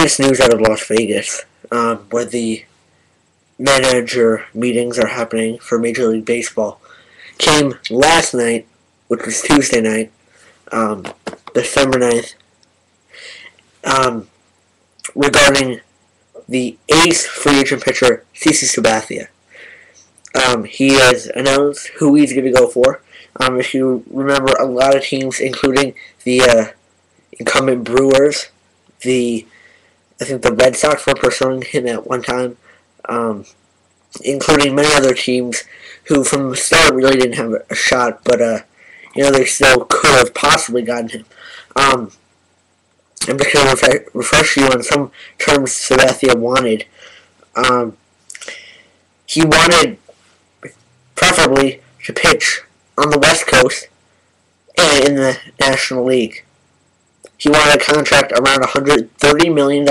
latest news out of Las Vegas, where the manager meetings are happening for Major League Baseball, came last night, which was Tuesday night, December 9th, regarding the ace free agent pitcher, C.C Sabathia. He has announced who he's going to go for. If you remember, a lot of teams, including the incumbent Brewers, I think the Red Sox were pursuing him at one time, including many other teams who from the start really didn't have a shot, but they still could have possibly gotten him. I'm just going to refresh you on some terms Sabathia wanted. He wanted, preferably, to pitch on the West Coast and in the National League. He wanted a contract around $130 million.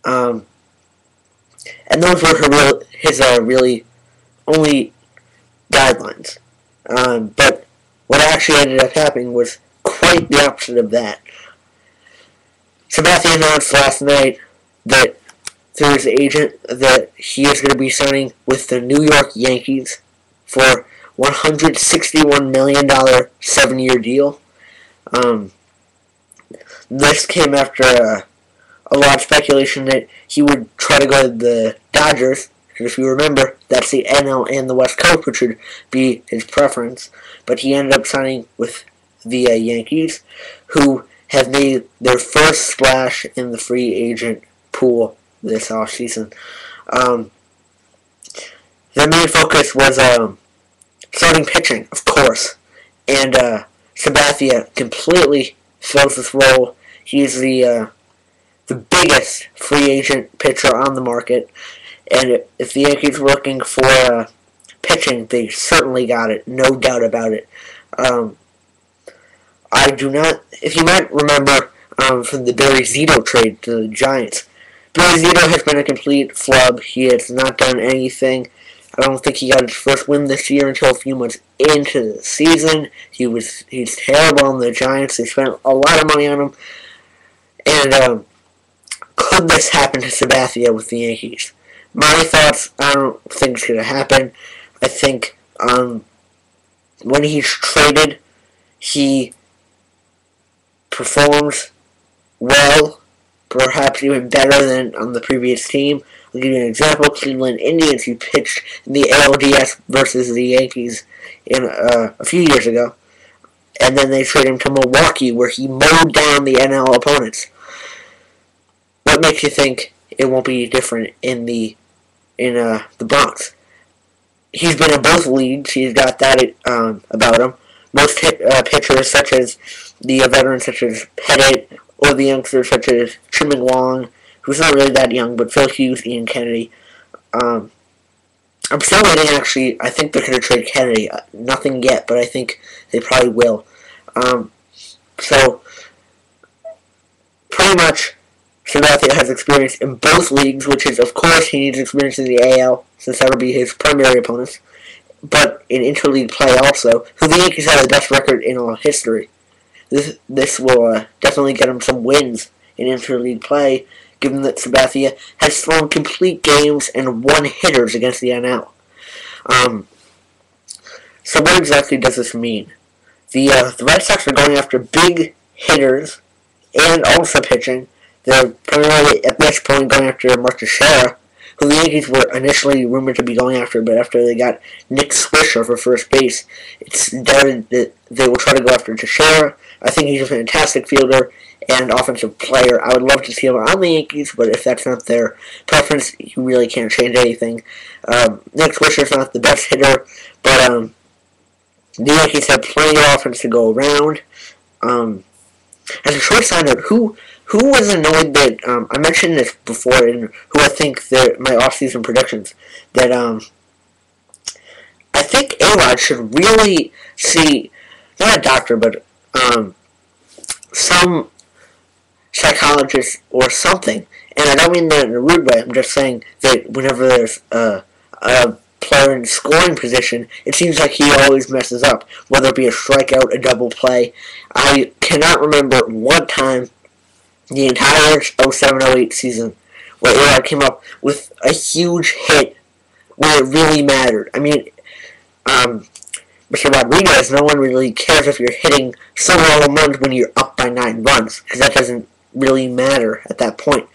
And those were his really only guidelines. But what actually ended up happening was quite the opposite of that. Sabathia announced last night that through his agent that he is going to be signing with the New York Yankees for $161 million 7-year deal. This came after a lot of speculation that he would try to go to the Dodgers. Because if you remember, that's the NL and the West Coast, which would be his preference. But he ended up signing with the Yankees, who have made their first splash in the free agent pool this offseason. Their main focus was starting pitching, of course. And Sabathia completely fills this role. He's the biggest free agent pitcher on the market, and if the Yankees were looking for pitching, they certainly got it, no doubt about it. I do not, if you might remember from the Barry Zito trade to the Giants, Barry Zito has been a complete flub. He has not done anything. I don't think he got his first win this year until a few months into the season. He's terrible on the Giants. They spent a lot of money on him. And could this happen to Sabathia with the Yankees? My thoughts, I don't think it's going to happen. I think when he's traded, he performs well, perhaps even better than on the previous team. I'll give you an example. Cleveland Indians, he pitched in the ALDS versus the Yankees in a few years ago. And then they traded him to Milwaukee, where he mowed down the NL opponents. What makes you think it won't be different in the Bronx? He's been in both leagues. He's got that about him. Most pitchers, such as the veterans, such as Pettit, or the youngsters, such as Chiming Wong, who's not really that young, but Phil Hughes, Ian Kennedy. I'm still waiting, actually. I think they're going to trade Kennedy. Nothing yet, but I think they probably will. So, pretty much, Sabathia has experience in both leagues, which is, of course, he needs experience in the AL, since that will be his primary opponents, but in interleague play also, who the Yankees have the best record in all history. This will definitely get him some wins in interleague play, given that Sabathia has thrown complete games and won hitters against the NL. So what exactly does this mean? The Red Sox are going after big hitters and also pitching. They're primarily, at this point, going after Mark Teixeira, who the Yankees were initially rumored to be going after, but after they got Nick Swisher for first base, it's doubted that they will try to go after Teixeira. I think he's a fantastic fielder and offensive player. I would love to see him on the Yankees, but if that's not their preference, you really can't change anything. Nick Swisher's not the best hitter, but the Yankees have plenty of offense to go around. As a short side note, who was annoyed that, I mentioned this before, and who I think that my off-season predictions, that I think A-Rod should really see, not a doctor, but some psychologist or something. And I don't mean that in a rude way. I'm just saying that whenever there's a player in scoring position, it seems like he always messes up, whether it be a strikeout, a double play. I cannot remember what time the entire 07-08 season, where A-Rod came up with a huge hit where it really mattered. I mean, Mr. Rodriguez, no one really cares if you're hitting several home runs when you're up by 9 runs, because that doesn't really matter at that point.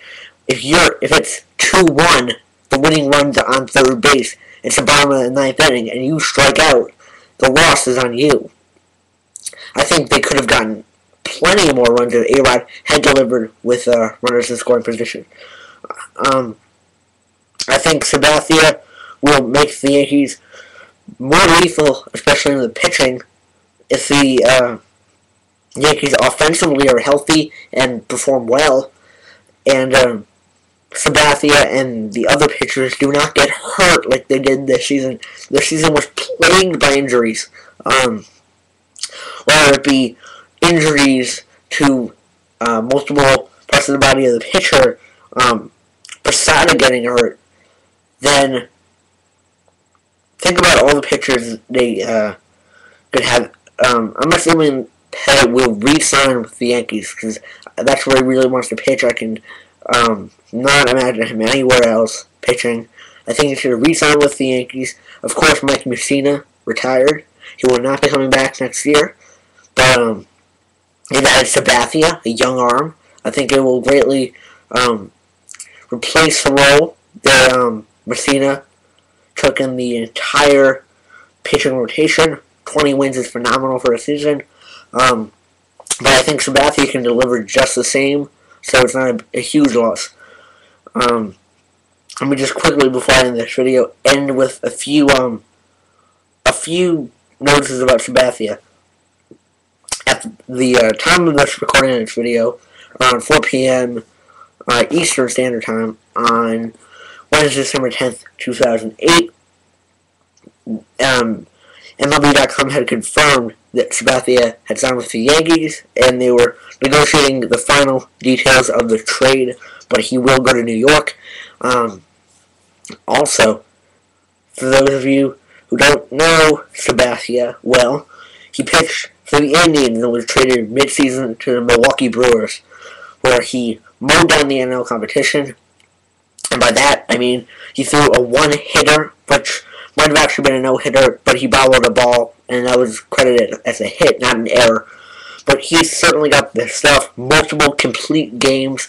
If it's 2-1, the winning run's on third base, it's the bottom of the 9th inning, and you strike out, the loss is on you. I think they could have gotten plenty more runs if A-Rod had delivered with runners in scoring position. I think Sabathia will make the Yankees more lethal, especially in the pitching, if the Yankees offensively are healthy and perform well, and Sabathia and the other pitchers do not get hurt like they did this season. This season was plagued by injuries. Whether it be injuries to multiple parts of the body of the pitcher, Posada getting hurt, then think about all the pitchers they could have. I'm assuming Pettit will re-sign with the Yankees because that's where he really wants to pitch. I can not imagine him anywhere else pitching. I think he should have re-signed with the Yankees. Of course, Mike Mussina retired. He will not be coming back next year. But they've added Sabathia, a young arm. I think it will greatly replace the role that Mussina took in the entire pitching rotation. 20 wins is phenomenal for a season. But I think Sabathia can deliver just the same, so it's not a huge loss. Let me just quickly, before I end this video, end with a few notices about Sabathia. At the time of this recording of this video, around 4 p.m. Eastern Standard Time on Wednesday, December 10th, 2008, MLB.com had confirmed that Sabathia had signed with the Yankees, and they were negotiating the final details of the trade, but he will go to New York. Also, for those of you who don't know Sabathia well, he pitched for the Indians and was traded mid-season to the Milwaukee Brewers, where he mowed down the NL competition. And by that, I mean he threw a one-hitter, which might have actually been a no-hitter, but he bobbled a ball, and that was credited as a hit, not an error. But he's certainly got the stuff, multiple complete games.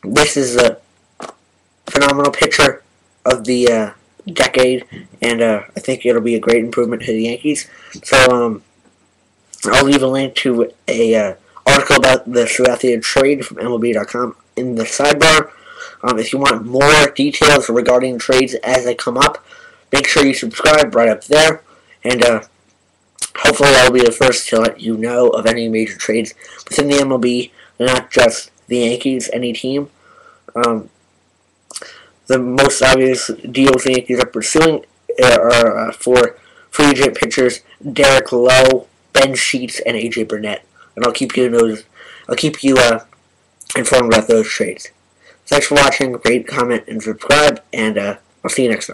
This is a phenomenal pitcher of the decade, and I think it'll be a great improvement to the Yankees. So I'll leave a link to a article about the Sabathia trade from MLB.com in the sidebar. If you want more details regarding trades as they come up, make sure you subscribe right up there, and hopefully I'll be the first to let you know of any major trades within the MLB, not just the Yankees, any team. The most obvious deals the Yankees are pursuing are for free agent pitchers Derek Lowe, Ben Sheets, and AJ Burnett, and I'll keep you informed about those trades. Thanks for watching. Rate, comment, and subscribe, and I'll see you next time.